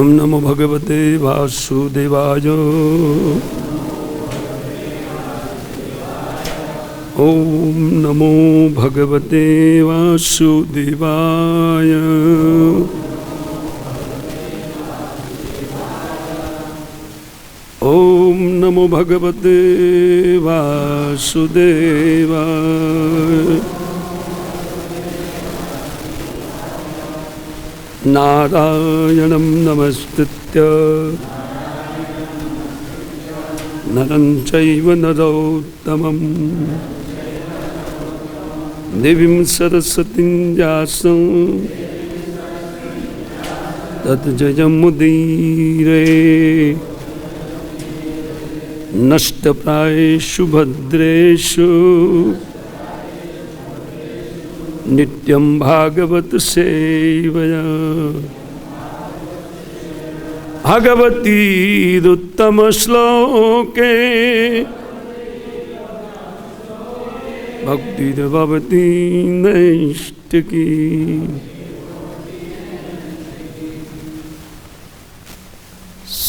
ओम नमो भगवते वासुदेवाय। ओम नमो भगवते वासुदेवाय। ओम नमो भगवते वासुदेवाय। नारायणं नमस्कृत्य नरं चैव नरोत्तमं देवीं सरस्वतीं व्यासं तत् जयमुदीरये। नष्टप्रायेषु भद्रेषु नित्यं भागवत सेवया। भगवतीरुत्तम श्लोके भक्तिर्भवती नैष्टिकी।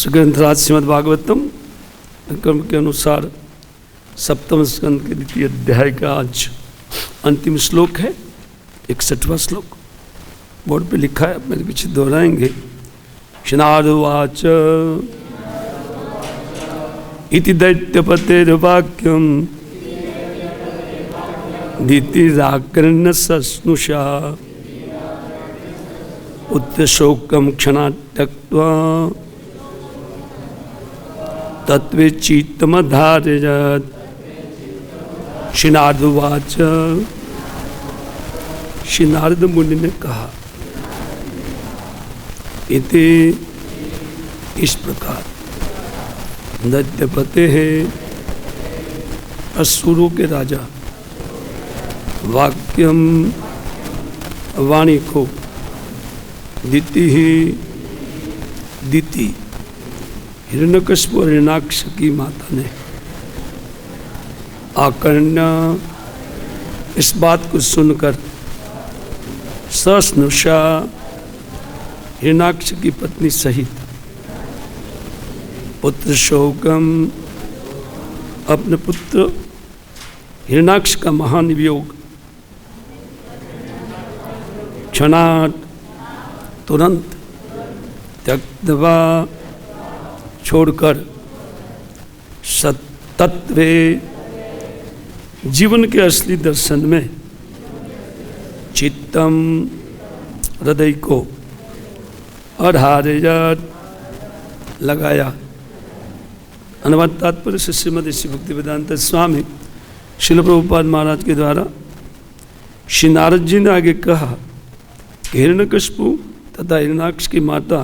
ग्रंथराज श्रीमद् भागवतम क्रम के अनुसार सप्तम स्कंद के द्वितीय अध्याय का आज अंतिम श्लोक है, 61वां श्लोक बोर्ड पे लिखा है, मेरे पीछे दोहराएंगे। शनादुवाच इति दैत्यपतेर्वाक्यं धीतिराकर्ण सस्नुषा पुत्रशोकं क्षणात् त्यक्त्वा तत्वे चित्तमधारयत्। श्रीनारदुवाच श्री नारद मुनि ने कहा, इति इस प्रकार दैत्यपते है असुरों के राजा वाक्यम वाणी को दिति हिरण्यकश्यप और हिरण्याक्ष की माता ने आकर्ण इस बात को सुनकर सस्नुषा हिरण्याक्ष की पत्नी सहित पुत्र शोकम अपने पुत्र हिरण्याक्ष का महान वियोग क्षणात् तुरंत त्यक्त्वा छोड़कर सत्तत्वे जीवन के असली दर्शन में चित्तम हृदय को अधारयत् लगाया। अनुवाद तात्पर्य से श्रीमद् श्री भक्तिवेदांत स्वामी श्रील प्रभुपाद महाराज के द्वारा श्री नारद जी ने आगे कहा कि हिरण्यकश्यप तथा हिरण्याक्ष की माता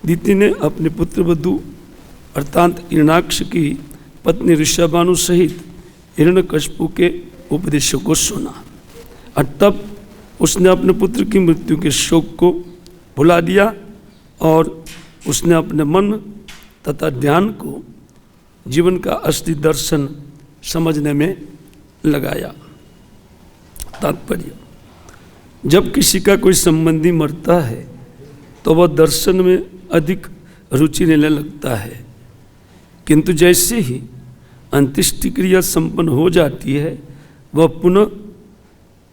दिति ने अपने पुत्र वधू अर्थात हिरण्याक्ष की पत्नी ऋषभानु सहित हिरण्यकश्यप के उपदेशों को सुना और तब उसने अपने पुत्र की मृत्यु के शोक को भुला दिया और उसने अपने मन तथा ध्यान को जीवन का असली दर्शन समझने में लगाया। तात्पर्य, जब किसी का कोई संबंधी मरता है तो वह दर्शन में अधिक रुचि लेने लगता है, किंतु जैसे ही अंत्येष्टि क्रिया संपन्न हो जाती है वह पुनः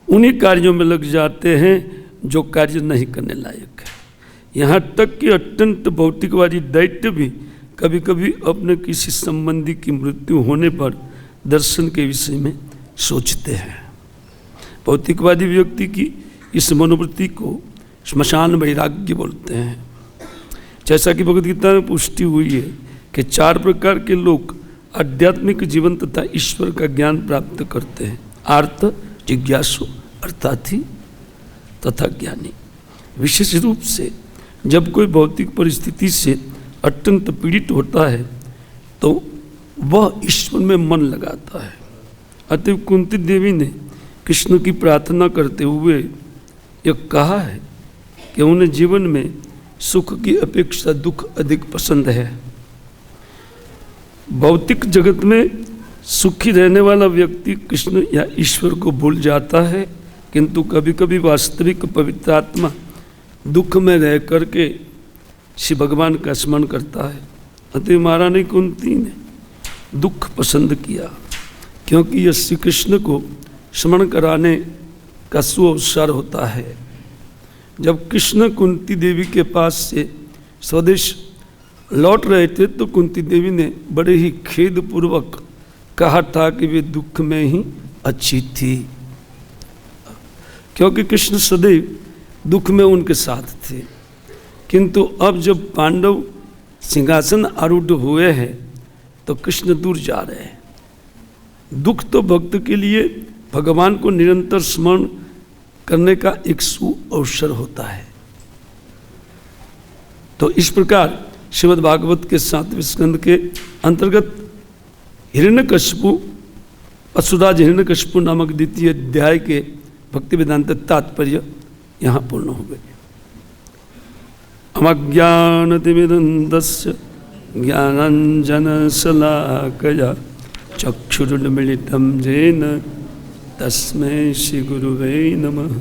उन्हीं कार्यों में लग जाते हैं जो कार्य नहीं करने लायक है। यहाँ तक कि अत्यंत भौतिकवादी दैत्य भी कभी कभी अपने किसी संबंधी की मृत्यु होने पर दर्शन के विषय में सोचते हैं। भौतिकवादी व्यक्ति की इस मनोवृत्ति को श्मशान वैराग्य बोलते हैं। जैसा कि भगवद गीता में पुष्टि हुई है कि 4 प्रकार के लोग आध्यात्मिक जीवन तथा ईश्वर का ज्ञान प्राप्त करते हैं, आर्त, जिज्ञासु, अर्थार्थी तथा ज्ञानी। विशेष रूप से जब कोई भौतिक परिस्थिति से अत्यंत पीड़ित होता है तो वह ईश्वर में मन लगाता है। अतः कुंती देवी ने कृष्ण की प्रार्थना करते हुए यह कहा है कि उन्हें जीवन में सुख की अपेक्षा दुख अधिक पसंद है। भौतिक जगत में सुखी रहने वाला व्यक्ति कृष्ण या ईश्वर को भूल जाता है, किंतु कभी कभी वास्तविक पवित्र आत्मा दुख में रह करके श्री भगवान का स्मरण करता है। अतः महारानी कुंती ने दुख पसंद किया, क्योंकि यह श्री कृष्ण को स्मरण कराने का सुअवसर होता है। जब कृष्ण कुंती देवी के पास से स्वदेश लौट रहे थे तो कुंती देवी ने बड़े ही खेदपूर्वक कहा था कि वे दुख में ही अच्छी थी, क्योंकि कृष्ण सदैव दुख में उनके साथ थे। किंतु अब जब पांडव सिंहासन आरूढ़ हुए हैं तो कृष्ण दूर जा रहे हैं। दुख तो भक्त के लिए भगवान को निरंतर स्मरण करने का एक सुअवसर होता है। तो इस प्रकार श्रीमद् भागवत के 7वें स्कंद के अंतर्गत हिरण्यकशिपु असुराज हिरण्यकशिपु नामक द्वितीय अध्याय के भक्ति वेदांत तात्पर्य यहाँ पूर्ण हो गए। अमज्ञानतिमिरन्दस्य ज्ञानाञ्जनशलाकया चक्षुरुन्मीलितं येन तस्मै श्रीगुरुवे नमः।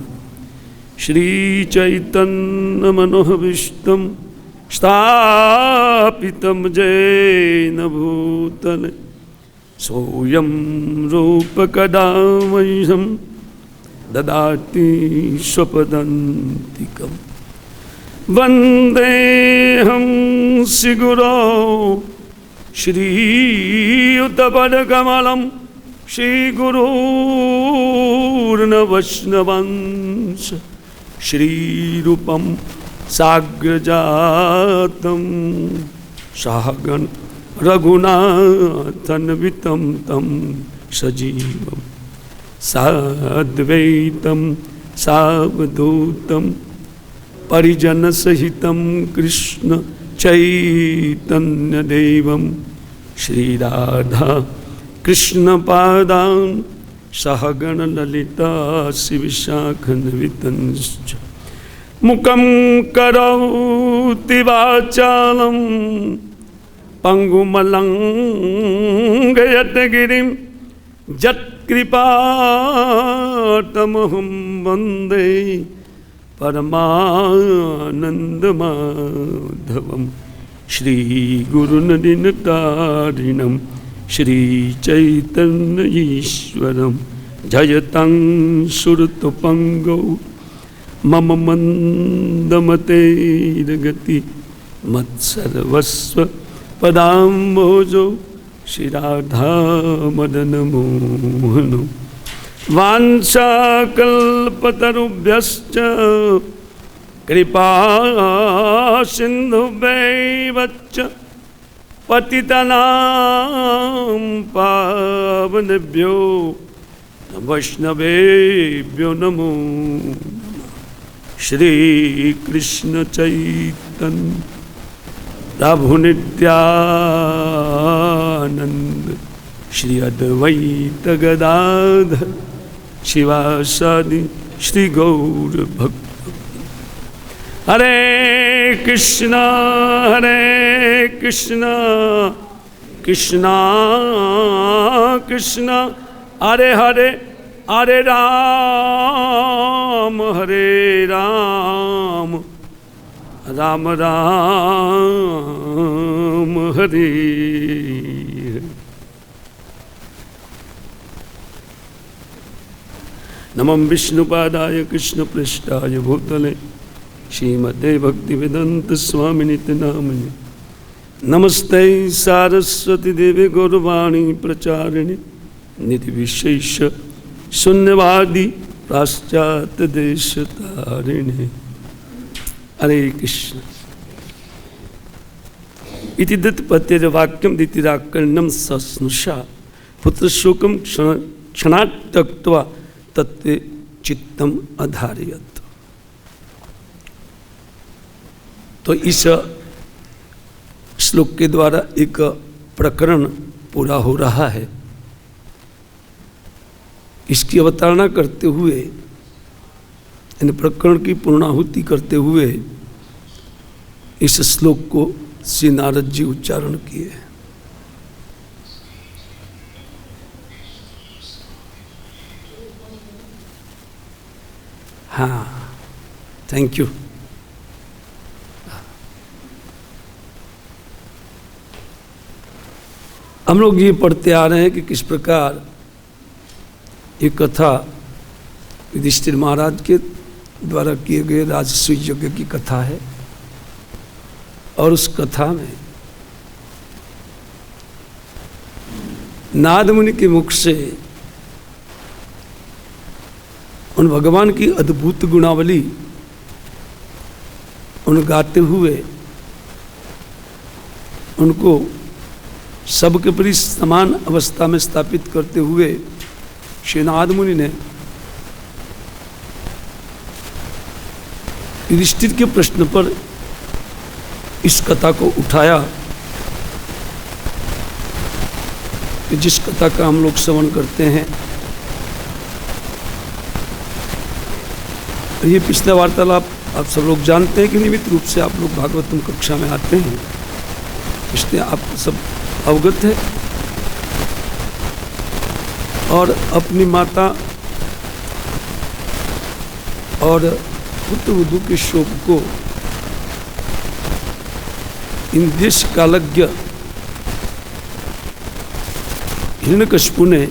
श्रीचैतन्यमनोभीष्टं स्थापितं येन भूतले सोऽयं रूपकदा मह्यं ददाति स्वपदान्तिकम्। वन्देऽहं श्रीगुरो श्रीयुतपदकमलं श्रीगुरूर्न वैष्णवंश श्रीरूपं साग्रजातं सहगण रघुनाथन्वितं तं सजीवं साद्वैतं सावधूतं परिजनसहितं कृष्ण चैतन्यदेवं श्रीराधा कृष्णपादान् सहगणललिता श्रीविशाखान्वितंश्च मुखं करोति वाचालं पंगुमलंघयतगिरिं यत्कृपातमहं वन्दे परमानन्दमाधवं श्रीगुरुनलिनतारिणं श्रीचैतन्यईश्वरं जयतं सुरतुपङ्गौ मम मन्दमतेर्गति मत्सर्वस्व पदाम्भोजो श्रीराधामदनमोहनं वाञ्छाकल्पतरुभ्यश्च कृपा सिन्धुभ्यैव च पतितनां पावनेभ्यो वैष्णवेभ्यो नमो नमः। श्रीकृष्ण चैतन्य प्रभु नित्यानंद श्री अद्वैत गदाधर शिवासादि श्री गौर भक्त। हरे कृष्णा कृष्णा कृष्णा हरे हरे हरे राम राम राम हरे। नमः विष्णुपादाय कृष्णपृष्ठाय भूतले श्रीमते भक्तिवेदांत स्वामिनिति नामिने। नमस्ते सारस्वती देवी गौरवाणी प्रचारिणे निधिविशेष शून्यवादी पाश्चात्य देश तारिणे। हरे कृष्ण। इति दत्तपत्यवाक्यं दितिराकर्णं सस्नुषा पुत्रशोकं क्षणात् त्यक्त्वा तत्ते चित्तम अधारयत्। तो इस श्लोक के द्वारा एक प्रकरण पूरा हो रहा है। इसकी अवतारणा करते हुए, इन प्रकरण की पूर्णाहुति करते हुए इस श्लोक को श्री नारद जी उच्चारण किए। हाँ, थैंक यू। हम लोग ये पढ़ते आ रहे हैं कि किस प्रकार ये कथा युधिष्ठिर महाराज के द्वारा किए गए राजसूय यज्ञ की कथा है। और उस कथा में नारद मुनि के मुख से उन भगवान की अद्भुत गुणावली उन गाते हुए उनको सबके प्रति समान अवस्था में स्थापित करते हुए श्री नारद मुनि ने युधिष्ठिर के प्रश्न पर इस कथा को उठाया कि जिस कथा का हम लोग श्रवण करते हैं। ये पिछला वार्तालाप आप सब लोग जानते हैं कि नियमित रूप से आप लोग भागवतम कक्षा में आते हैं, इसलिए आप सब अवगत है। और अपनी माता और पुत्र वधू के शोक को इन देश कालज्ञ हिरण्यकशिपु ने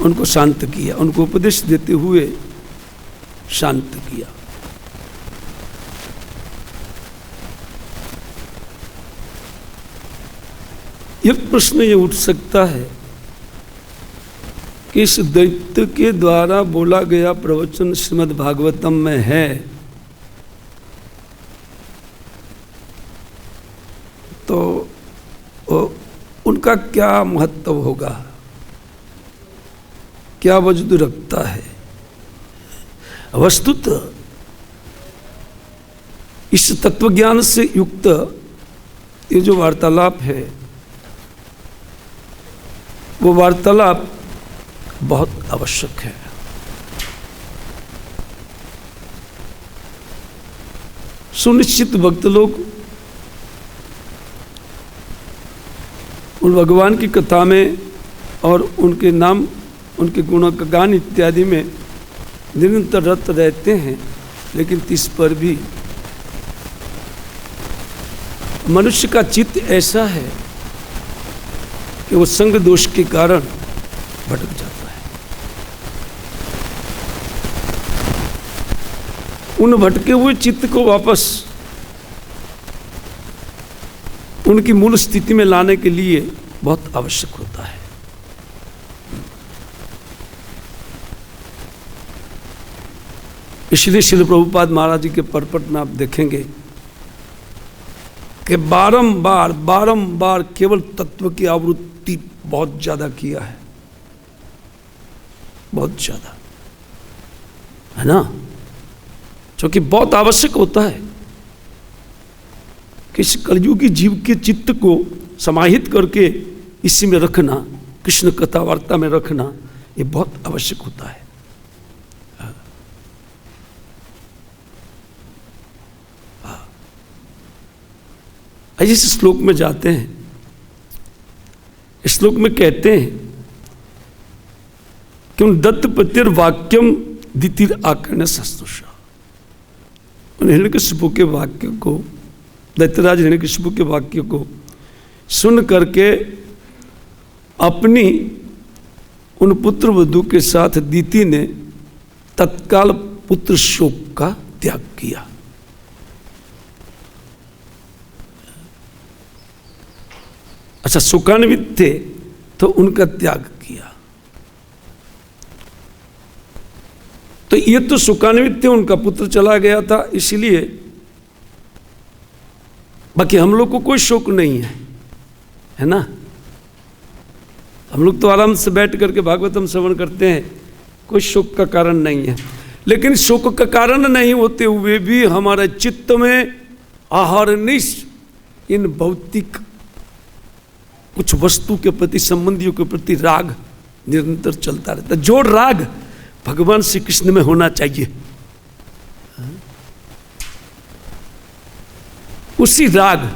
उनको शांत किया, उनको उपदेश देते हुए शांत किया। एक प्रश्न ये उठ सकता है कि इस दैत्य के द्वारा बोला गया प्रवचन श्रीमद् भागवतम में है, तो उनका क्या महत्व होगा, क्या वजूद रखता है। वस्तुतः इस तत्वज्ञान से युक्त ये जो वार्तालाप है वो वार्तालाप बहुत आवश्यक है। सुनिश्चित भक्त लोग उन भगवान की कथा में और उनके नाम, उनके गुणों का गान इत्यादि में निरंतर रत रहते हैं, लेकिन इस पर भी मनुष्य का चित्त ऐसा है कि वो संग दोष के कारण भटक जाता है। उन भटके हुए चित्त को वापस उनकी मूल स्थिति में लाने के लिए बहुत आवश्यक होता है। इसलिए श्रील प्रभुपाद महाराज जी के परपट में आप देखेंगे कि बारंबार केवल तत्व की आवृत्ति बहुत ज्यादा किया है, बहुत ज्यादा, है ना, जो कि बहुत आवश्यक होता है कि इस कलयुगी जीव के चित्त को समाहित करके इसी में रखना, कृष्ण कथा वार्ता में रखना, ये बहुत आवश्यक होता है। इस श्लोक में जाते हैं, इस श्लोक में कहते हैं कि उन दत्त पतिर वाक्यम दितिर आकर्ण शस्त्रुषा, उन हिरण्यकशिपु के वाक्य को, दैत्यराज हिरण्यकशिपु के वाक्य को सुन करके अपनी उन पुत्र वधू के साथ दीति ने तत्काल पुत्र शोक का त्याग किया। अच्छा, शोकान्वित थे तो उनका त्याग किया। तो ये तो शोकान्वित थे, उनका पुत्र चला गया था, इसलिए बाकी हम लोग को कोई शोक नहीं है ना। हम लोग तो आराम से बैठ करके भागवतम श्रवण करते हैं, कोई शोक का कारण नहीं है। लेकिन शोक का कारण नहीं होते हुए भी हमारे चित्त में अहरनिश इन भौतिक कुछ वस्तु के प्रति, संबंधियों के प्रति राग निरंतर चलता रहता है। जो राग भगवान श्री कृष्ण में होना चाहिए, उसी राग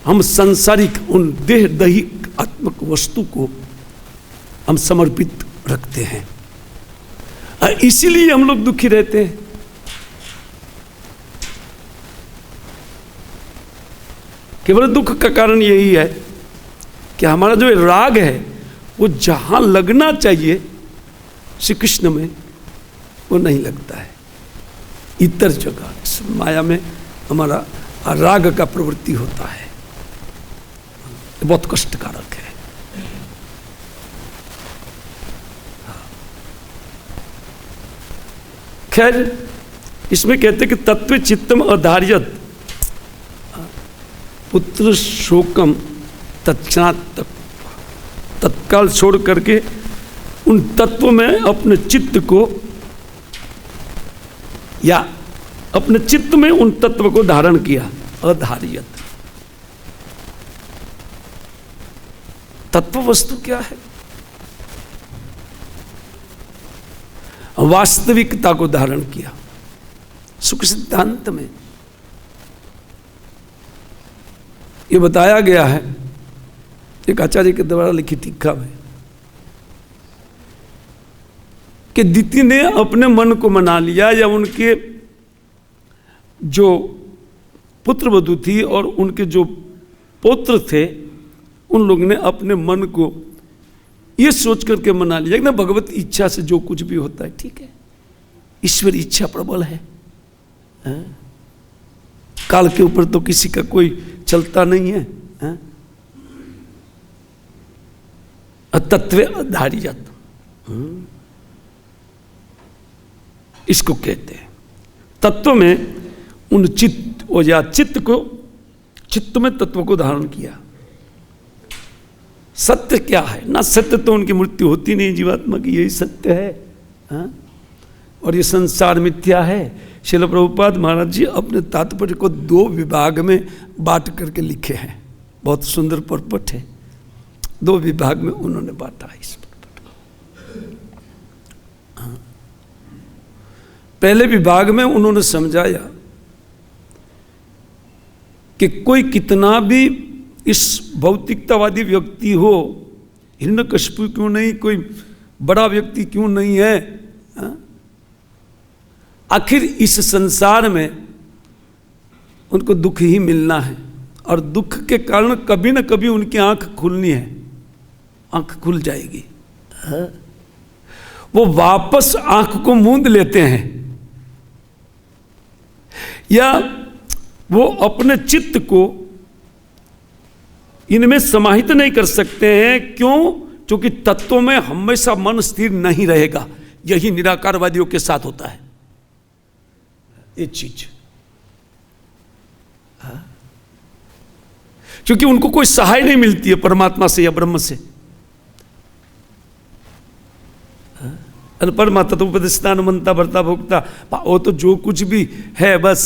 हम सांसारिक उन देह दैहिक आत्मक वस्तु को हम समर्पित रखते हैं, इसीलिए हम लोग दुखी रहते हैं। केवल दुख का कारण यही है कि हमारा जो राग है वो जहाँ लगना चाहिए श्री कृष्ण में वो नहीं लगता है, इतर जगह इस माया में हमारा राग का प्रवृत्ति होता है। बहुत कष्टकारक है। खैर इसमें कहते कि तत्व चित्तम अधार्यत पुत्र शोकम तत्क्षणात् तत्काल छोड़ करके उन तत्व में अपने चित्त को या अपने चित्त में उन तत्व को धारण किया। अधार्यत तत्व वस्तु क्या है? वास्तविकता को धारण किया। सुख सिद्धांत में ये बताया गया है एक आचार्य के द्वारा लिखी टीका में कि दिति ने अपने मन को मना लिया, या उनके जो पुत्र वधू थी और उनके जो पौत्र थे उन लोगों ने अपने मन को ये सोच करके मना लिया कि ना भगवत इच्छा से जो कुछ भी होता है ठीक है, ईश्वर इच्छा प्रबल है, काल के ऊपर तो किसी का कोई चलता नहीं है। तत्व आधारियत इसको कहते हैं। तत्व में उन चित्त या चित्त में तत्व को धारण किया। सत्य क्या है ना? सत्य तो उनकी मृत्यु होती नहीं जीवात्मा की, यही सत्य है। और ये संसार मिथ्या है। श्रील प्रभुपाद महाराज जी अपने तात्पर्य को 2 विभाग में बांट करके लिखे हैं। बहुत सुंदर परपट है। 2 विभाग में उन्होंने बांटा है इस परपट को। पहले विभाग में उन्होंने समझाया कि कोई कितना भी इस भौतिकतावादी व्यक्ति हो, हिरण्यकशिपु क्यों नहीं, कोई बड़ा व्यक्ति क्यों नहीं है, आखिर इस संसार में उनको दुख ही मिलना है। और दुख के कारण कभी ना कभी उनकी आंख खुलनी है, आंख खुल जाएगी। वो वापस आंख को मूंद लेते हैं, या वो अपने चित्त को इनमें समाहित नहीं कर सकते हैं। क्यों? क्योंकि तत्वों में हमेशा मन स्थिर नहीं रहेगा। यही निराकारवादियों के साथ होता है ये चीज। क्योंकि उनको कोई सहाय नहीं मिलती है परमात्मा से या ब्रह्म से। परमात्मा तो उपदेशता मनता भरता भोगता, वो तो जो कुछ भी है बस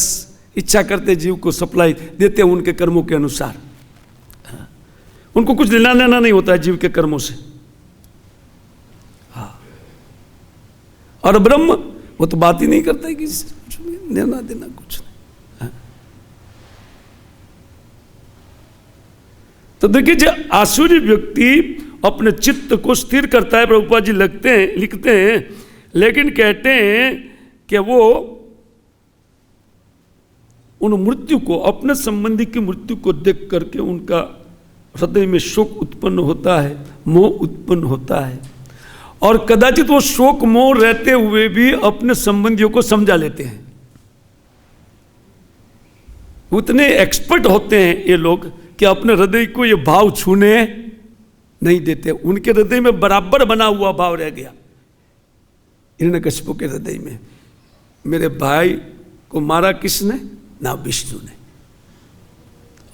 इच्छा करते जीव को सप्लाई देते हैं उनके कर्मों के अनुसार। उनको कुछ लेना देना नहीं होता है जीव के कर्मों से। हाँ, और ब्रह्म वो तो बात ही नहीं करता है कि लेना देना कुछ नहीं। तो देखिए जो आसुरी व्यक्ति अपने चित्त को स्थिर करता है, प्रभुपाद जी लिखते हैं, लेकिन कहते हैं कि वो उन मृत्यु को, अपने संबंधी की मृत्यु को देख करके उनका हृदय में शोक उत्पन्न होता है, मोह उत्पन्न होता है। और कदाचित वो शोक मोह रहते हुए भी अपने संबंधियों को समझा लेते हैं। उतने एक्सपर्ट होते हैं ये लोग कि अपने हृदय को ये भाव छूने नहीं देते। उनके हृदय में बराबर बना हुआ भाव रह गया। हिरण्यकशिपु के हृदय में मेरे भाई को मारा किसने? ना विष्णु ने,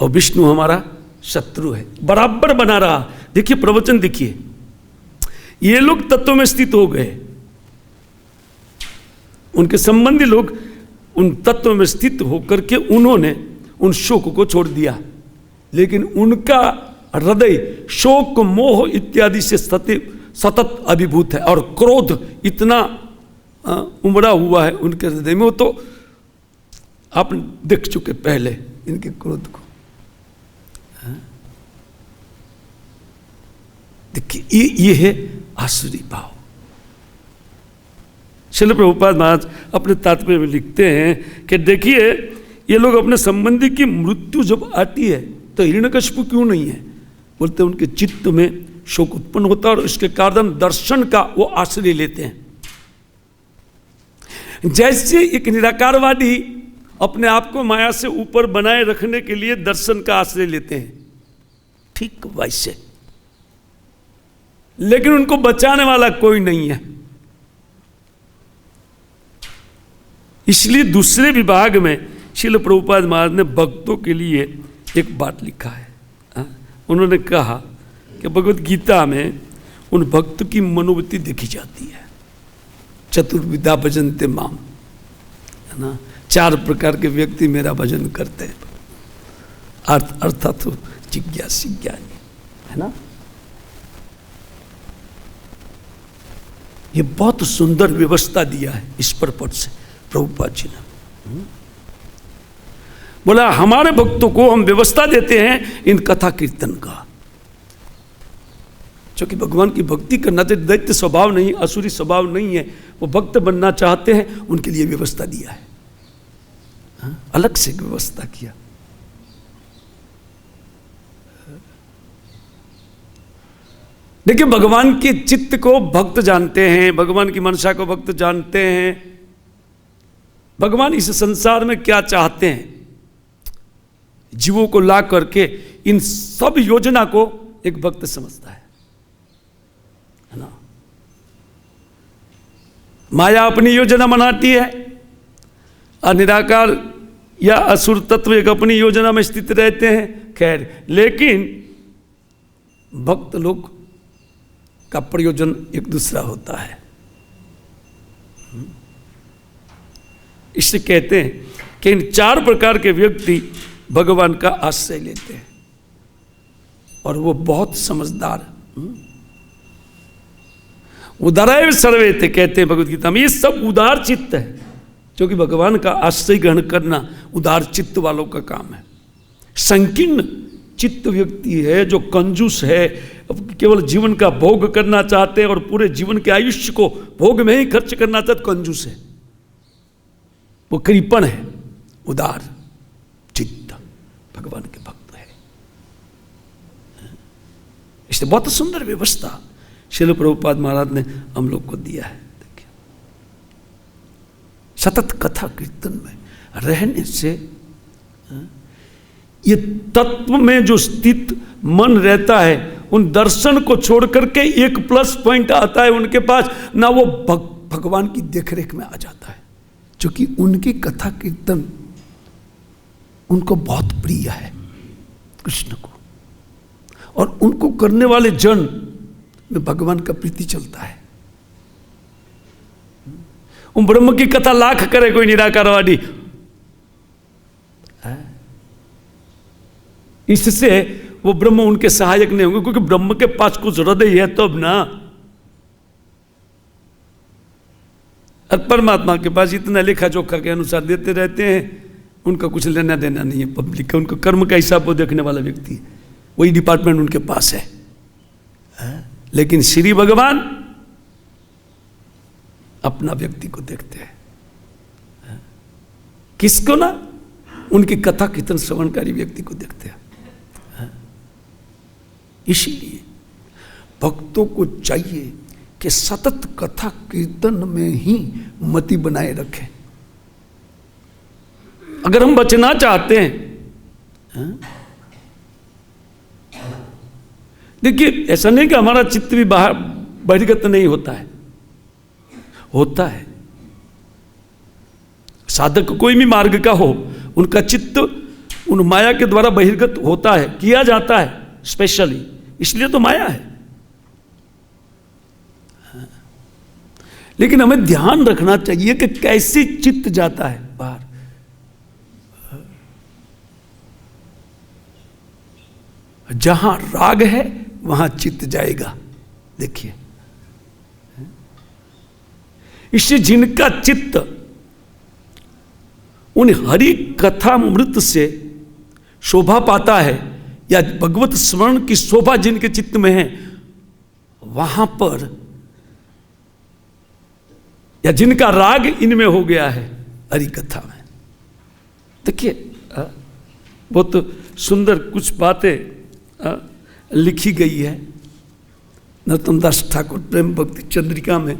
और विष्णु हमारा शत्रु है। बराबर बना रहा। देखिए प्रवचन देखिए, ये लोग तत्व में स्थित हो गए, उनके संबंधी लोग उन तत्व में स्थित होकर के उन्होंने उन शोक को छोड़ दिया। लेकिन उनका हृदय शोक मोह इत्यादि से सतत अभिभूत है, और क्रोध इतना उमड़ा हुआ है उनके हृदय में। वो तो आप देख चुके पहले इनके क्रोध को। देखिए ये है आसुरी भाव। श्रील प्रभुपाद महाराज अपने तात्पर्य में लिखते हैं कि देखिए ये लोग अपने संबंधी की मृत्यु जब आती है तो हिरण्यकशिपु क्यों नहीं है? बोलते उनके चित्त में शोक उत्पन्न होता है और इसके कारण दर्शन का वो आश्रय लेते हैं। जैसे एक निराकारवादी अपने आप को माया से ऊपर बनाए रखने के लिए दर्शन का आश्रय लेते हैं, ठीक वैसे, लेकिन उनको बचाने वाला कोई नहीं है। इसलिए दूसरे विभाग में श्रील प्रभुपाद महाराज ने भक्तों के लिए एक बात लिखा है। उन्होंने कहा कि भगवत गीता में उन भक्त की मनोवृत्ति देखी जाती है। चतुर्विधा भजन्ते माम, है ना, 4 प्रकार के व्यक्ति मेरा भजन करते हैं। अर्थात जिज्ञासी ज्ञानी, है ना। ये बहुत सुंदर व्यवस्था दिया है इस परपट से प्रभुपाद जी ने। बोला हमारे भक्तों को हम व्यवस्था देते हैं इन कथा कीर्तन का, क्योंकि भगवान की भक्ति करना तो दैत्य स्वभाव नहीं, असुरी स्वभाव नहीं है, वो भक्त बनना चाहते हैं, उनके लिए व्यवस्था दिया है। अलग से व्यवस्था किया। देखिए भगवान के चित्त को भक्त जानते हैं, भगवान की मनसा को भक्त जानते हैं। भगवान इस संसार में क्या चाहते हैं, जीवों को ला करके इन सब योजना को एक भक्त समझता है ना। माया अपनी योजना बनाती है और निराकार या असुर तत्व एक अपनी योजना में स्थित रहते हैं। खैर, लेकिन भक्त लोग का प्रयोजन एक दूसरा होता है। इससे कहते हैं कि इन 4 प्रकार के व्यक्ति भगवान का आश्रय लेते हैं और वो बहुत समझदार, उदारैव सर्वे थे, कहते हैं भगवत गीता में। ये सब उदार चित्त है, क्योंकि भगवान का आश्रय ग्रहण करना उदार चित्त वालों का काम है। संकीर्ण चित्त व्यक्ति है जो कंजूस है, केवल जीवन का भोग करना चाहते हैं और पूरे जीवन के आयुष्य को भोग में ही खर्च करना चाहते, कंजूस है, वो कृपण है। उदार चित्त भगवान के भक्त है। इसलिए बहुत सुंदर व्यवस्था श्रील प्रभुपाद महाराज ने हम लोग को दिया है। देखिए, सतत कथा कीर्तन में रहने से ये तत्व में जो स्थित मन रहता है, उन दर्शन को छोड़ करके एक प्लस पॉइंट आता है उनके पास ना, वो भगवान की देखरेख में आ जाता है, क्योंकि उनकी कथा कीर्तन उनको बहुत प्रिय है, कृष्ण को, और उनको करने वाले जन में भगवान का प्रीति चलता है। उन ब्रह्म की कथा लाख करे कोई निराकारवादी, इससे वो ब्रह्म उनके सहायक नहीं होंगे, क्योंकि ब्रह्म के पास कुछ हृदय है तब ना। और परमात्मा के पास इतना लेखा जोखा के अनुसार देते रहते हैं, उनका कुछ लेना देना नहीं है पब्लिक का, उनका कर्म का हिसाब वो देखने वाला व्यक्ति है, वही डिपार्टमेंट उनके पास है। लेकिन श्री भगवान अपना व्यक्ति को देखते हैं। किसको ना? उनकी कथा कीर्तन श्रवणकारी व्यक्ति को देखते हैं। इसीलिए भक्तों को चाहिए कि सतत कथा कीर्तन में ही मति बनाए रखें। अगर हम बचना चाहते हैं, देखिए ऐसा नहीं कि हमारा चित्त भी बाहर बहिर्गत नहीं होता है, होता है। साधक कोई भी मार्ग का हो, उनका चित्त उन माया के द्वारा बहिर्गत होता है, किया जाता है स्पेशली, इसलिए तो माया है। लेकिन हमें ध्यान रखना चाहिए कि कैसे चित्त जाता है बाहर। जहां राग है वहां चित्त जाएगा। देखिए, इससे जिनका चित्त उन हरि कथामृत से शोभा पाता है, या भगवत स्मरण की शोभा जिनके चित्त में है, वहां पर, या जिनका राग इनमें हो गया है हरि कथा में। देखिए बहुत सुंदर कुछ बातें लिखी गई है। नरोत्तम दास ठाकुर प्रेम भक्ति चंद्रिका में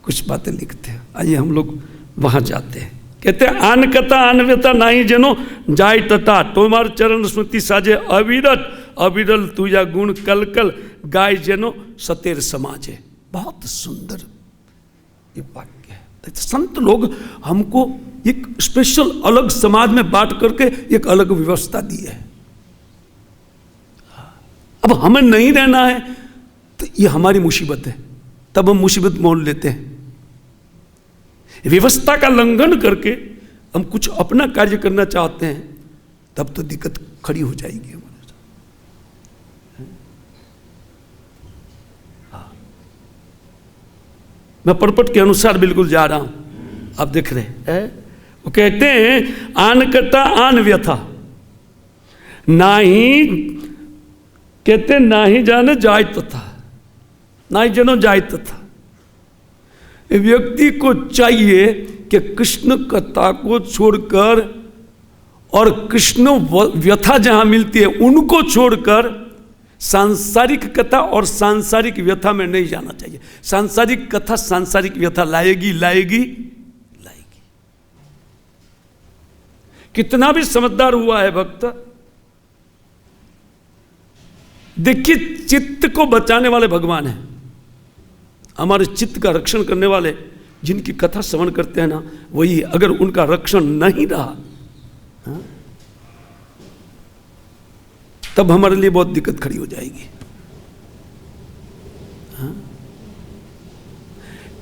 कुछ बातें लिखते हैं। आइए हम लोग वहाँ जाते हैं। कहते हैं आन कथा आन व्यथा नाही जनो जाय तथा, तोमार चरण स्मृति साजे अविरत अविरल तुझा गुण कल कल गाय जनो सतेर समाजे। बहुत सुंदर ये वाक्य है। संत लोग हमको एक स्पेशल अलग समाज में बांट करके एक अलग व्यवस्था दी है। अब हमें नहीं रहना है तो ये हमारी मुसीबत है, तब हम मुसीबत मोल लेते हैं। व्यवस्था का उल्लंघन करके हम कुछ अपना कार्य करना चाहते हैं, तब तो दिक्कत खड़ी हो जाएगी हमारे साथ। मैं पर्पट के अनुसार बिल्कुल जा रहा हूं, आप देख रहे हैं। वो कहते हैं आन कथा आन व्यथा नाही, कहते ना ही जाने जाय तथा, ना ही जनो जाय तथा। व्यक्ति को चाहिए कि कृष्ण कथा को छोड़कर और कृष्ण व्यथा जहां मिलती है उनको छोड़कर सांसारिक कथा और सांसारिक व्यथा में नहीं जाना चाहिए। सांसारिक कथा सांसारिक व्यथा लाएगी लाएगी लाएगी। कितना भी समझदार हुआ है भक्त, देखिए चित्त को बचाने वाले भगवान हैं। हमारे चित्त का रक्षण करने वाले जिनकी कथा श्रवण करते हैं ना, वही अगर उनका रक्षण नहीं रहा तब हमारे लिए बहुत दिक्कत खड़ी हो जाएगी।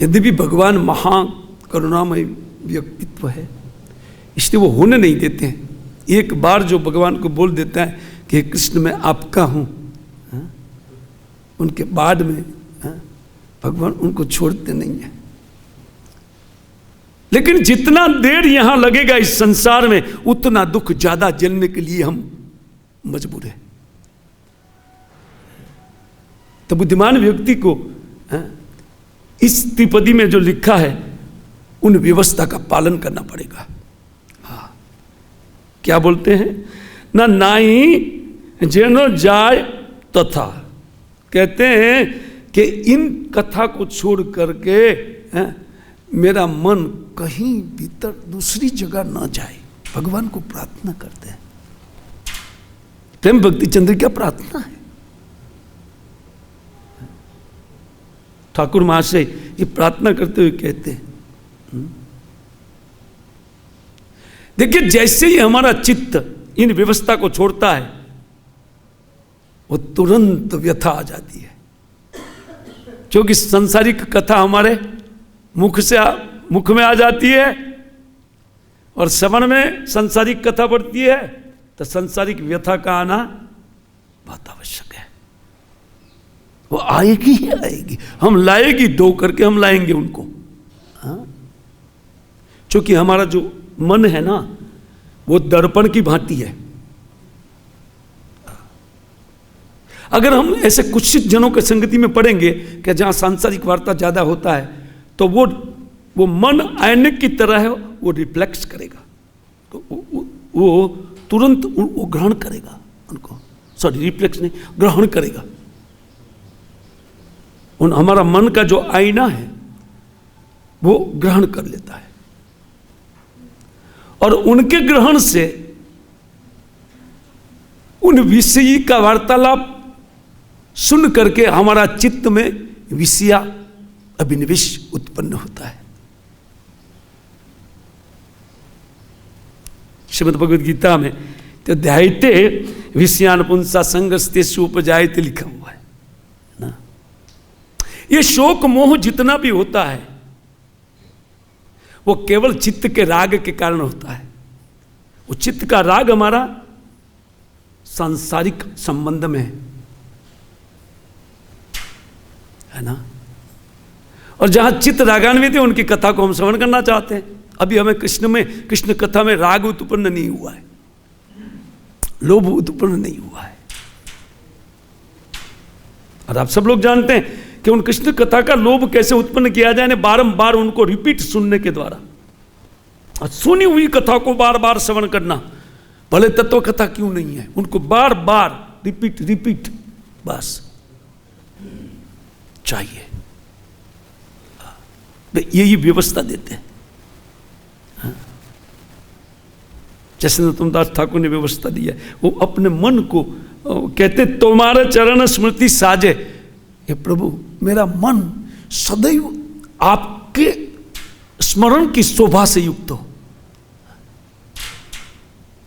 यदि भी भगवान महाकरुणामय व्यक्तित्व है, इसलिए वो होने नहीं देते हैं। एक बार जो भगवान को बोल देता है कि कृष्ण मैं आपका हूं, उनके बाद में भगवान उनको छोड़ते नहीं है। लेकिन जितना देर यहां लगेगा इस संसार में, उतना दुख ज्यादा झेलने के लिए हम मजबूर हैं। तो बुद्धिमान व्यक्ति को इस त्रिपदी में जो लिखा है उन व्यवस्था का पालन करना पड़ेगा। हाँ, क्या बोलते हैं ना, नाई जेनो जाय तथा। कहते हैं कि इन कथा को छोड़ करके मेरा मन कहीं भीतर दूसरी जगह ना जाए, भगवान को प्रार्थना करते हैं। प्रेम भक्ति चंद्र क्या प्रार्थना है। ठाकुर महाशय ये प्रार्थना करते हुए कहते हैं, देखिए जैसे ही हमारा चित्त इन व्यवस्था को छोड़ता है, वो तुरंत व्यथा आ जाती है। क्योंकि सांसारिक कथा हमारे मुख में आ जाती है और श्रवण में सांसारिक कथा बढ़ती है, तो सांसारिक व्यथा का आना बहुत आवश्यक है। वो आएगी ही आएगी, हम लाएगी दो करके हम लाएंगे उनको। क्योंकि हमारा जो मन है ना, वो दर्पण की भांति है। अगर हम ऐसे कुछ जनों के संगति में पड़ेंगे कि जहां सांसारिक वार्ता ज्यादा होता है, तो वो मन आईने की तरह है, वो रिफ्लेक्स करेगा, तो वो तुरंत वो ग्रहण करेगा उनको। सॉरी, रिफ्लेक्स नहीं, ग्रहण करेगा। हमारा मन का जो आईना है वो ग्रहण कर लेता है, और उनके ग्रहण से उन विषयी का वार्तालाप सुन करके हमारा चित्त में विषया अभिनिवेश उत्पन्न होता है। श्रीमद् भगवद गीता में तो ध्यायते विषयान पुंसा संगस्तेषु उपजायते लिखा हुआ है ना। ये शोक मोह जितना भी होता है वो केवल चित्त के राग के कारण होता है। वो चित्त का राग हमारा सांसारिक संबंध में है ना। और जहां चित्त रागान्वित है उनकी कथा को हम श्रवण करना चाहते हैं। अभी हमें कृष्ण कथा में राग उत्पन्न नहीं हुआ है, लोभ उत्पन्न नहीं हुआ है। और आप सब लोग जानते हैं कि उन कृष्ण कथा का लोभ कैसे उत्पन्न किया जाए, बारंबार उनको रिपीट सुनने के द्वारा। और सुनी हुई कथा को बार बार श्रवण करना भले तत्व कथा क्यों नहीं है, उनको बार बार रिपीट बस चाहिए। यही व्यवस्था देते हैं। जैसे नरोत्तमदास ठाकुर ने व्यवस्था दी है, वो अपने मन को कहते तुम्हारे चरण स्मृति साजे। ये प्रभु मेरा मन सदैव आपके स्मरण की शोभा से युक्त हो,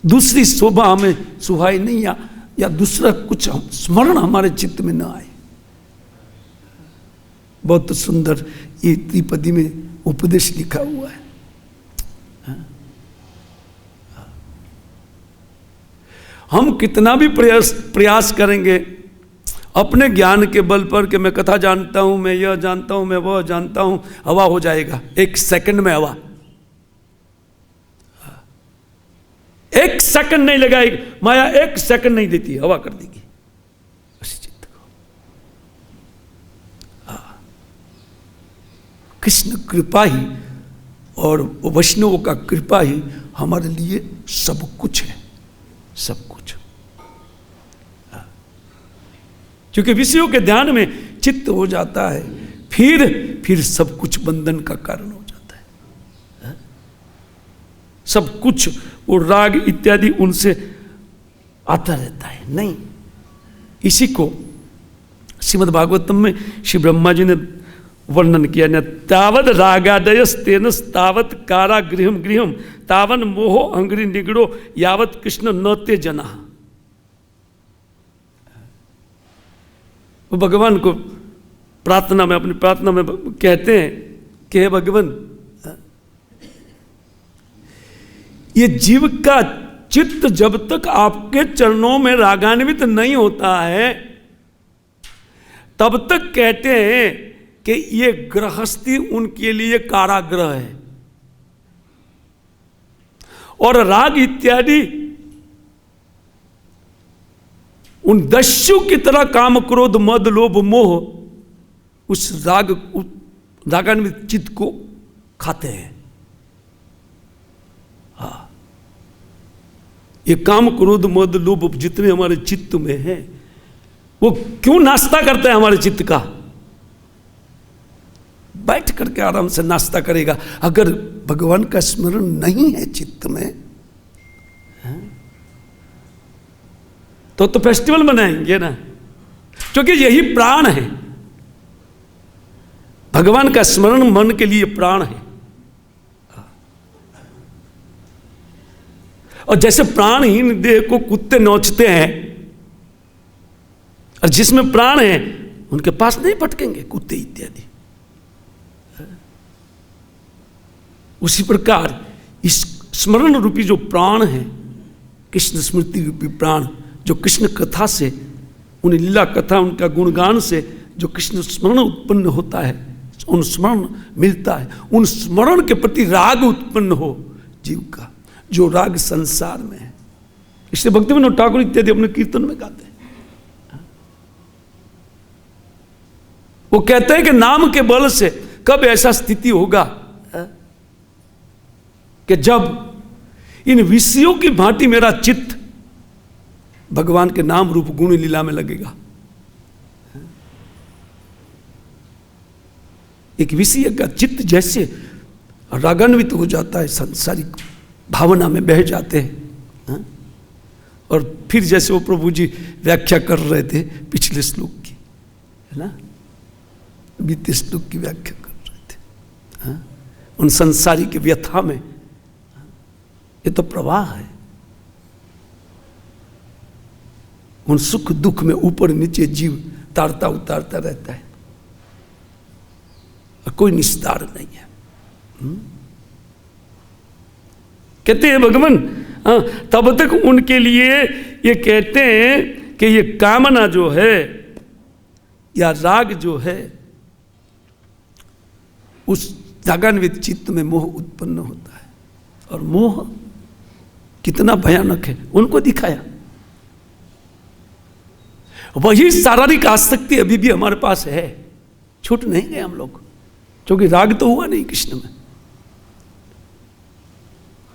दूसरी शोभा हमें सुहाई नहीं, या दूसरा कुछ स्मरण हमारे चित्त में न आए। बहुत सुंदर ये त्रिपदी में उपदेश लिखा हुआ है। हम कितना भी प्रयास करेंगे अपने ज्ञान के बल पर कि मैं कथा जानता हूं, मैं यह जानता हूं, मैं वह जानता हूं, हवा हो जाएगा 1 सेकंड में। हवा 1 सेकंड नहीं लगाएगी माया, 1 सेकंड नहीं देती, हवा कर देगी उसी चित्त को। कृष्ण कृपा ही और वैष्णवों का कृपा ही हमारे लिए सब कुछ है, सब कुछ। क्योंकि विषयों के ध्यान में चित्त हो जाता है, फिर सब कुछ बंधन का कारण हो जाता है। सब कुछ वो राग इत्यादि उनसे आता रहता है। नहीं, इसी को श्रीमद् भागवतम में श्री ब्रह्मा जी ने वर्णन किया न तावद रागादयस तेनस तावत कारागृहम गृहम तावन मोहो अंग्रि निगड़ो यावत कृष्ण न ते जना। वो भगवान को प्रार्थना में, अपनी प्रार्थना में कहते हैं कि हे भगवान, ये जीव का चित्त जब तक आपके चरणों में रागान्वित नहीं होता है तब तक कहते हैं कि ये गृहस्थी उनके लिए कारागृह है, और राग इत्यादि उन दस्यु की तरह काम क्रोध मद लोभ मोह उस रागान्वित चित्त को खाते हैं। हाँ, ये काम क्रोध मद लोभ जितने हमारे चित्त में है वो क्यों नाश्ता करते हैं हमारे चित्त का? बैठ करके आराम से नाश्ता करेगा। अगर भगवान का स्मरण नहीं है चित्त में तो फेस्टिवल मनाएंगे ना, क्योंकि यही प्राण है। भगवान का स्मरण मन के लिए प्राण है। और जैसे प्राणहीन देह को कुत्ते नोचते हैं, और जिसमें प्राण है उनके पास नहीं भटकेंगे कुत्ते इत्यादि। उसी प्रकार इस स्मरण रूपी जो प्राण है, कृष्ण स्मृति रूपी प्राण, जो कृष्ण कथा से, उन लीला कथा, उनका गुणगान से जो कृष्ण स्मरण उत्पन्न होता है, उन स्मरण मिलता है, उन स्मरण के प्रति राग उत्पन्न हो जीव का, जो राग संसार में है। इसलिए भक्तिविनोद ठाकुर इत्यादि अपने कीर्तन में गाते हैं। वो कहते हैं कि नाम के बल से कब ऐसा स्थिति होगा कि जब इन विषयों की भांति मेरा चित्त भगवान के नाम रूप गुण लीला में लगेगा। एक विषय का चित्त जैसे रागान्वित हो जाता है, सांसारिक भावना में बह जाते हैं। और फिर जैसे वो प्रभु जी व्याख्या कर रहे थे पिछले श्लोक की, है ना, बीते श्लोक की व्याख्या कर रहे थे, उन संसारिक व्यथा में। ये तो प्रवाह है, उन सुख दुख में ऊपर नीचे जीव तारता उतारता रहता है, और कोई निस्तार नहीं है। कहते हैं भगवान, तब तक उनके लिए ये कहते हैं कि ये कामना जो है या राग जो है, उस रागान्वित चित्त में मोह उत्पन्न होता है। और मोह कितना भयानक है उनको दिखाया। वही शारीरिक आसक्ति अभी भी हमारे पास है, छूट नहीं गए हम लोग, क्योंकि राग तो हुआ नहीं कृष्ण में।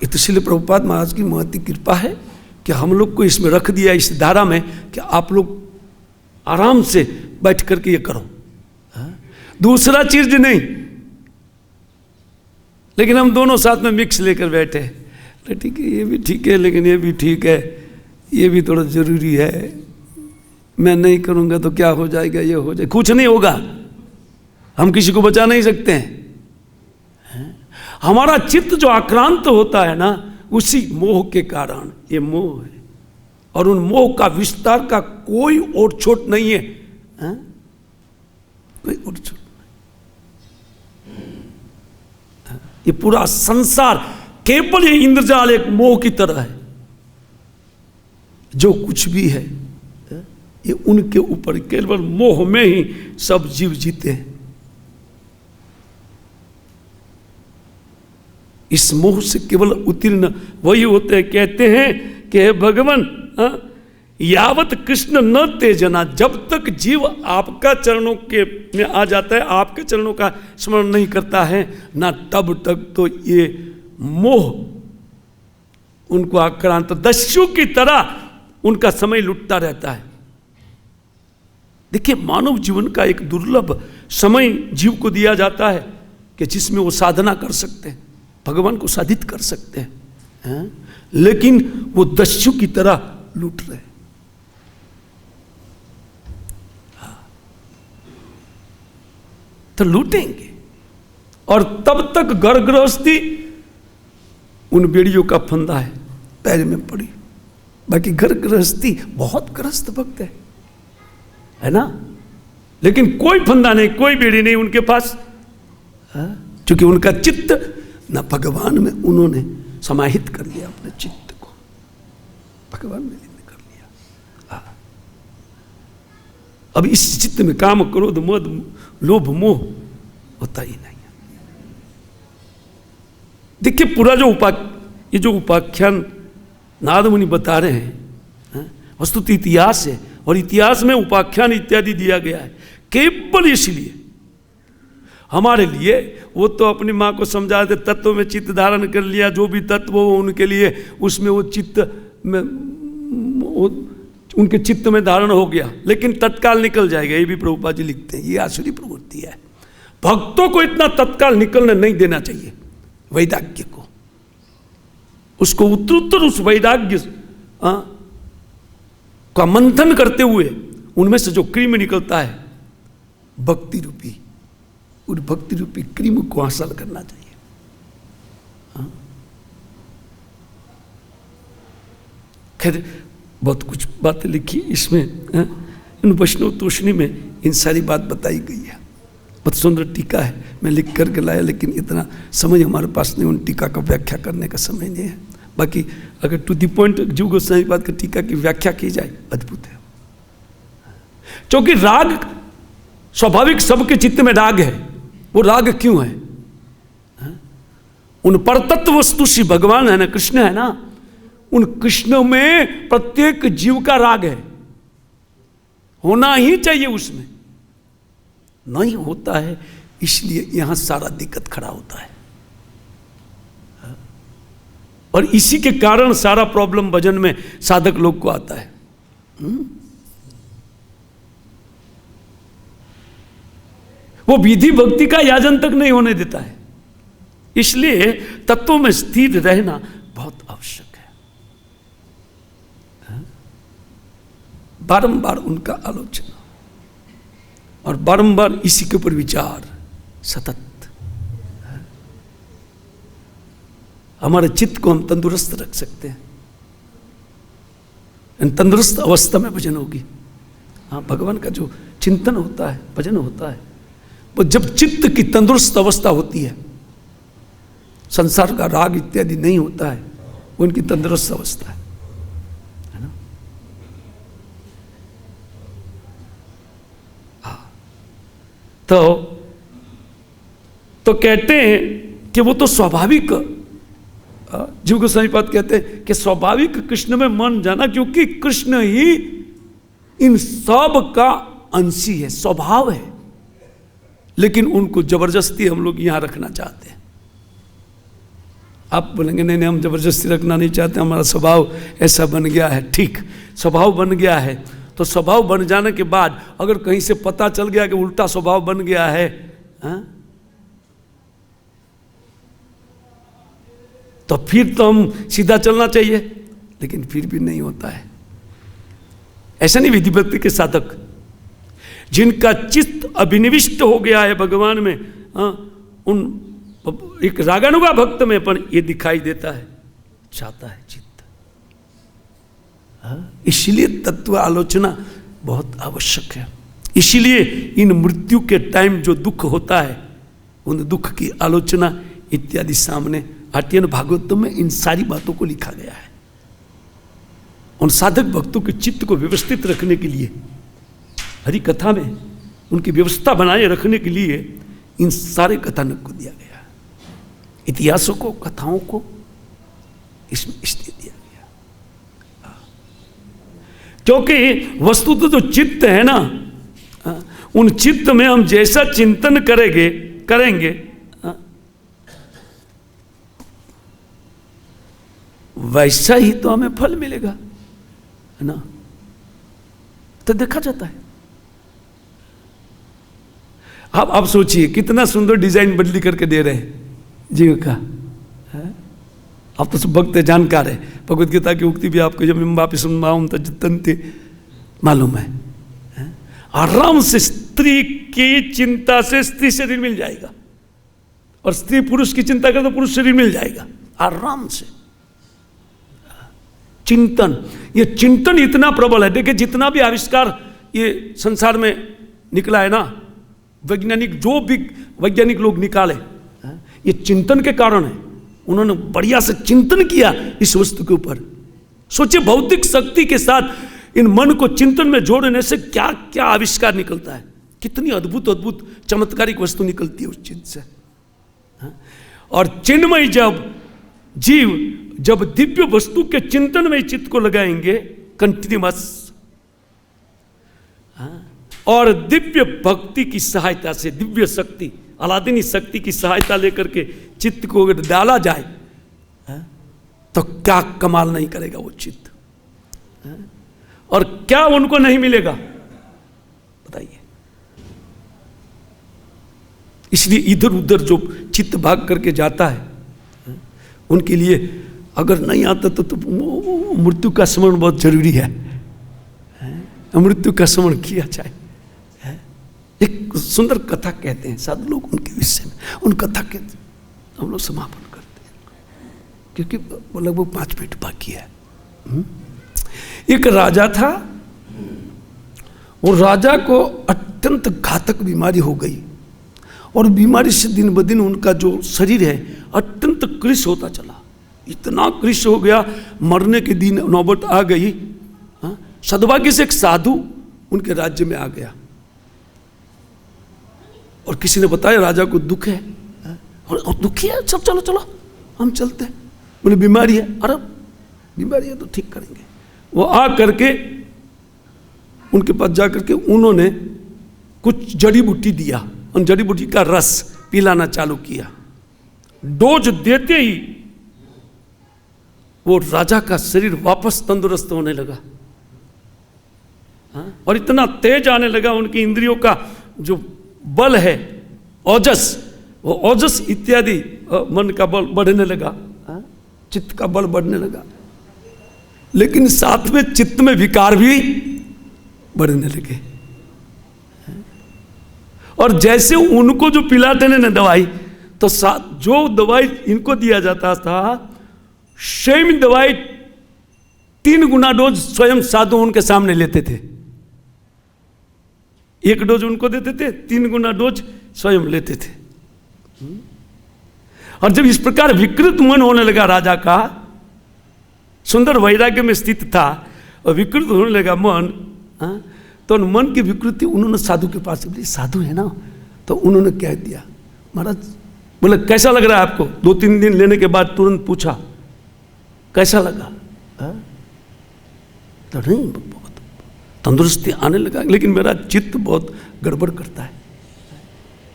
ये तो श्रील प्रभुपाद महाराज की महती कृपा है कि हम लोग को इसमें रख दिया इस धारा में कि आप लोग आराम से बैठ करके ये करो, दूसरा चीज नहीं। लेकिन हम दोनों साथ में मिक्स लेकर बैठे, ठीक है ये भी ठीक है, लेकिन ये भी ठीक है, ये भी थोड़ा जरूरी है, मैं नहीं करूंगा तो क्या हो जाएगा, ये हो जाए, कुछ नहीं होगा, हम किसी को बचा नहीं सकते हैं। हमारा चित्त जो आक्रांत होता है ना, उसी मोह के कारण, ये मोह है, और उन मोह का विस्तार का कोई और छोट नहीं है, कोई और छोट नहीं। ये पूरा संसार केवल ये इंद्रजाल एक मोह की तरह है, जो कुछ भी है ये उनके ऊपर, केवल मोह में ही सब जीव जीते हैं। इस मोह से केवल उत्तीर्ण वही होते हैं, कहते हैं कि हे भगवान, यावत कृष्ण न तेजना, जब तक जीव आपका चरणों के में आ जाता है, आपके चरणों का स्मरण नहीं करता है ना, तब तक तो ये मोह उनको आक्रांत दस्यु की तरह उनका समय लुटता रहता है। देखिए, मानव जीवन का एक दुर्लभ समय जीव को दिया जाता है कि जिसमें वो साधना कर सकते हैं, भगवान को साधित कर सकते हैं, लेकिन वो दस्यु की तरह लूट रहे। तो लूटेंगे, और तब तक घर गृहस्थी उन बेड़ियों का फंदा है, पैर में पड़ी। बाकी घर गृहस्थी बहुत ग्रस्त भक्त है ना, लेकिन कोई फंदा नहीं, कोई बेड़ी नहीं उनके पास, क्योंकि उनका चित्त न भगवान में उन्होंने समाहित कर लिया, अपने चित्त को भगवान में लीन कर लिया। अब इस चित्त में काम, क्रोध, मद, लोभ, मोह होता ही नहीं है। देखिए, पूरा जो ये जो उपाख्यान नारद मुनि बता रहे हैं, वस्तुतः इतिहास है, और इतिहास में उपाख्यान इत्यादि दिया गया है केवल इसलिए हमारे लिए। वो तो अपनी माँ को समझाते, तत्व में चित्त धारण कर लिया, जो भी तत्व हो उनके लिए, उसमें वो चित्त में, उनके चित्त में धारण हो गया, लेकिन तत्काल निकल जाएगा। ये भी प्रभुपाद जी लिखते हैं, ये आसुरी प्रवृत्ति है। भक्तों को इतना तत्काल निकलने नहीं देना चाहिए, वैराग्य को, उसको उत्तरोत्तर उस वैराग्य का मंथन करते हुए उनमें से जो क्रीम निकलता है भक्ति रूपी, उस भक्ति रूपी क्रीम को हासिल करना चाहिए। खैर, बहुत कुछ बातें लिखी इसमें, इन वैष्णव तोषणी में इन सारी बात बताई गई है। बहुत सुंदर टीका है, मैं लिख करके लाया, लेकिन इतना समय हमारे पास नहीं, उन टीका का व्याख्या करने का समय नहीं है। बाकी अगर टू द पॉइंट जीव गोस्वामी पाद का टीका की व्याख्या की जाए, अद्भुत है। क्योंकि राग स्वाभाविक, सबके चित्त में राग है। वो राग क्यों है? उन परतत्व वस्तु श्री भगवान है ना, कृष्ण है ना, उन कृष्ण में प्रत्येक जीव का राग है, होना ही चाहिए, उसमें नहीं होता है, इसलिए यहां सारा दिक्कत खड़ा होता है। और इसी के कारण सारा प्रॉब्लम भजन में साधक लोग को आता है। वो विधि भक्ति का याजन तक नहीं होने देता है, इसलिए तत्वों में स्थिर रहना बहुत आवश्यक है। बारंबार उनका आलोचना और बारंबार इसी के ऊपर विचार सतत, हमारे चित्त को हम तंदुरुस्त रख सकते हैं। तंदुरुस्त अवस्था में भजन होगी। हाँ, भगवान का जो चिंतन होता है, भजन होता है, वो जब चित्त की तंदुरुस्त अवस्था होती है, संसार का राग इत्यादि नहीं होता है, वो उनकी तंदुरुस्त अवस्था है ना। हाँ, तो कहते हैं कि वो तो स्वाभाविक, जीव गोस्वामी पाद कहते हैं कि स्वाभाविक कृष्ण में मन जाना, क्योंकि कृष्ण ही इन सब का अंशी है, स्वभाव है। लेकिन उनको जबरदस्ती हम लोग यहां रखना चाहते हैं। आप बोलेंगे नहीं नहीं हम जबरदस्ती रखना नहीं चाहते, हमारा स्वभाव ऐसा बन गया है। ठीक, स्वभाव बन गया है, तो स्वभाव बन जाने के बाद अगर कहीं से पता चल गया कि उल्टा स्वभाव बन गया है, तो फिर तो हम सीधा चलना चाहिए, लेकिन फिर भी नहीं होता है। ऐसा नहीं विधि भक्ति के साधक जिनका चित्त अभिनिविष्ट हो गया है भगवान में, उन एक रागानुगा भक्त में पर ये दिखाई देता है, चाहता है चित्त। इसलिए तत्व आलोचना बहुत आवश्यक है। इसलिए इन मृत्यु के टाइम जो दुख होता है, उन दुख की आलोचना इत्यादि सामने आती है। भागवतम में इन सारी बातों को लिखा गया है। उन साधक भक्तों के चित्त को व्यवस्थित रखने के लिए, हरि कथा में उनकी व्यवस्था बनाए रखने के लिए इन सारे कथानक को दिया गया, इतिहासों को, कथाओं को इसमें इसलिए दिया गया। क्योंकि वस्तु तो जो चित्त है ना, उन चित्त में हम जैसा चिंतन करेंगे वैसा ही तो हमें फल मिलेगा, है ना। तो देखा जाता है। आप सोचिए कितना सुंदर डिजाइन बदली करके दे रहे हैं जीव का। आप तो सब भक्त जानकार है, भगवत गीता की उक्ति भी आपको जब वापिस सुनवाऊं तजतन्ते मालूम है। आराम से स्त्री की चिंता से स्त्री शरीर मिल जाएगा, और स्त्री पुरुष की चिंता करे तो पुरुष शरीर मिल जाएगा आराम से। चिंतन, ये चिंतन इतना प्रबल है। देखिए जितना भी आविष्कार ये संसार में निकला है ना, वैज्ञानिक जो भी वैज्ञानिक लोग निकाले, ये चिंतन के कारण है। उन्होंने बढ़िया से चिंतन किया इस वस्तु के ऊपर। सोचिए भौतिक शक्ति के साथ इन मन को चिंतन में जोड़ने से क्या क्या आविष्कार निकलता है, कितनी अद्भुत अद्भुत चमत्कारिक वस्तु निकलती है उस चित्त से। और चिन्मय जब दिव्य वस्तु के चिंतन में चित्त को लगाएंगे कंटिन्यूअस, और दिव्य भक्ति की सहायता से, दिव्य शक्ति, अलादीनी शक्ति की सहायता लेकर के चित्त को अगर डाला जाए तो क्या कमाल नहीं करेगा वो चित्त, और क्या उनको नहीं मिलेगा बताइए। इसलिए इधर उधर जो चित्त भाग करके जाता है, उनके लिए अगर नहीं आता तो मृत्यु का स्मरण बहुत जरूरी है। मृत्यु का स्मरण किया जाए। एक सुंदर कथा कहते हैं साधु लोग उनके विषय में, उन कथा के हम लोग समापन करते हैं क्योंकि लगभग 5 मिनट बाकी है। एक राजा था, वो राजा को अत्यंत घातक बीमारी हो गई, और बीमारी से दिन ब दिन उनका जो शरीर है अत्यंत कृश होता चला। इतना कृश हो गया, मरने के दिन नौबत आ गई। सद्भाग्य से एक साधु उनके राज्य में आ गया, और किसी ने बताया राजा को दुख है, और दुखी है, सब चलो चलो हम चलते हैं। बोले बीमारी है, अरे बीमारी है तो ठीक करेंगे। वो आ करके उनके पास जा करके उन्होंने कुछ जड़ी बूटी दिया, उन जड़ी बूटी का रस पिलाना चालू किया। डोज देते ही वो राजा का शरीर वापस तंदुरुस्त होने लगा, और इतना तेज आने लगा, उनकी इंद्रियों का जो बल है, ओजस, वो ओजस इत्यादि मन का बल बढ़ने लगा, चित्त का बल बढ़ने लगा। लेकिन साथ में चित्त में विकार भी बढ़ने लगे। और जैसे उनको जो पिलाते ने दवाई, तो जो दवाई इनको दिया जाता था, सेम दवाई 3 गुना डोज स्वयं साधु उनके सामने लेते थे। 1 डोज उनको देते थे, 3 गुना डोज स्वयं लेते थे। और जब इस प्रकार विकृत मन होने लगा राजा का, सुंदर वैराग्य में स्थित था और विकृत होने लगा मन, तो मन की विकृति उन्होंने साधु के पास, बोले साधु है ना, तो उन्होंने कह दिया महाराज, बोले कैसा लग रहा है आपको? 2-3 दिन लेने के बाद तुरंत पूछा कैसा लगा? तो नहीं, बहुत तंदुरुस्ती आने लगा, लेकिन मेरा चित्त बहुत गड़बड़ करता है,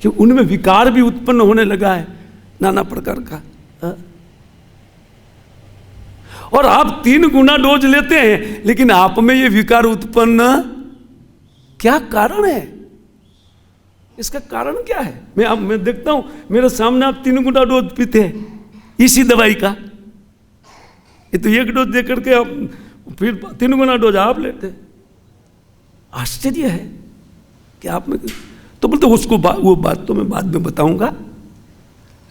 कि उनमें विकार भी उत्पन्न होने लगा है नाना प्रकार का। और आप 3 गुना डोज लेते हैं, लेकिन आप में ये विकार उत्पन्न क्या कारण है? इसका कारण क्या है? मैं देखता हूं मेरे सामने आप 3 गुना डोज पीते हैं इसी दवाई का। ये तो 1 डोज देकर के आप फिर 3 गुना डोज आप लेते। आश्चर्य है कि आप में तो बोलते उसको वो बात तो मैं बाद में बताऊंगा,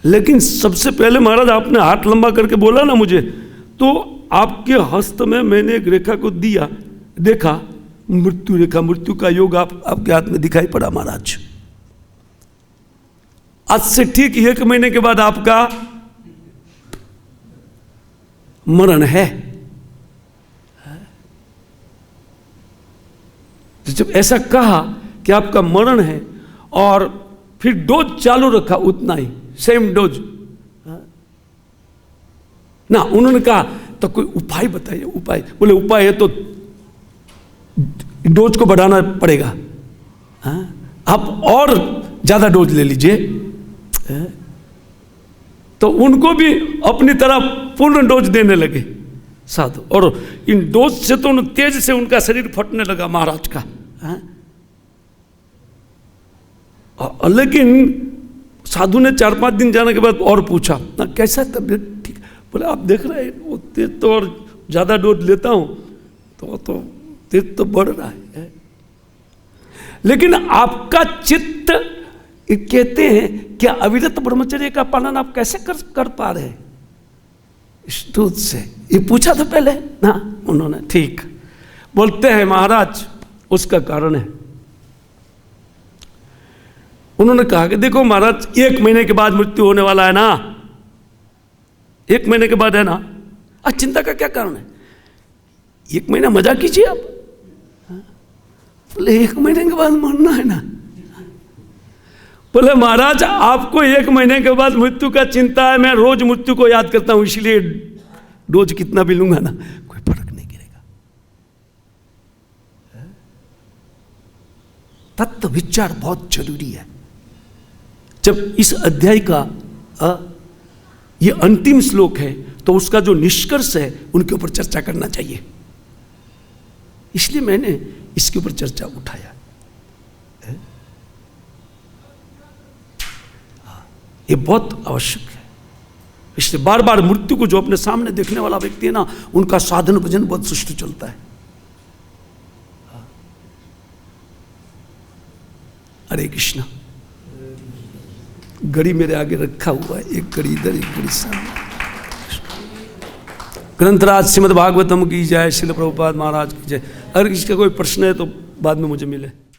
लेकिन सबसे पहले महाराज आपने हाथ लंबा करके बोला ना मुझे, तो आपके हस्त में मैंने एक रेखा को दिया, देखा मृत्यु रेखा, मृत्यु का योग आपके हाथ में दिखाई पड़ा महाराज। आज से ठीक 1 महीने के बाद आपका मरण है। तो जब ऐसा कहा कि आपका मरण है और फिर डोज चालू रखा उतना ही, सेम डोज ना, उन्होंने कहा तो कोई उपाय बताइए। उपाय बोले उपाय है तो डोज को बढ़ाना पड़ेगा, आप और ज्यादा डोज ले लीजिए। तो उनको भी अपनी तरह पूर्ण डोज देने लगे साधु, और इन डोज से तो तेज से उनका शरीर फटने लगा महाराज का। लेकिन साधु ने 4-5 दिन जाने के बाद और पूछा ना कैसा तबीयत ठीक? बोले आप देख रहे हैं वो तेज तो और ज्यादा डोज लेता हूं तो तेज तो बढ़ रहा है, लेकिन आपका चित्त कहते हैं क्या अविरत ब्रह्मचर्य का पालन आप कैसे कर पा रहे हैं इस दूध से? ये पूछा था पहले ना उन्होंने। ठीक बोलते हैं महाराज उसका कारण है। उन्होंने कहा कि देखो महाराज 1 महीने के बाद मृत्यु होने वाला है ना, 1 महीने के बाद है ना, आज चिंता का क्या कारण है? 1 महीना मजा कीजिए आप। बोले 1 महीने के बाद मरना है ना? बोले महाराज आपको 1 महीने के बाद मृत्यु का चिंता है, मैं रोज मृत्यु को याद करता हूं, इसलिए डोज कितना भी लूंगा ना कोई फर्क नहीं गिरेगा। तत्व विचार बहुत जरूरी है। जब इस अध्याय का ये अंतिम श्लोक है तो उसका जो निष्कर्ष है उनके ऊपर चर्चा करना चाहिए, इसलिए मैंने इसके ऊपर चर्चा उठाया। ये बहुत आवश्यक है, इसलिए बार बार मृत्यु को जो अपने सामने देखने वाला व्यक्ति है ना, उनका साधन भजन बहुत सुष्ठु चलता है। हरे कृष्णा। घड़ी मेरे आगे रखा हुआ है, एक घड़ी इधर एक घड़ी सामने। ग्रंथराज श्रीमद् भागवतम की जय, श्रील प्रभुपाद महाराज की जय। अगर किसी का कोई प्रश्न है तो बाद में मुझे मिले।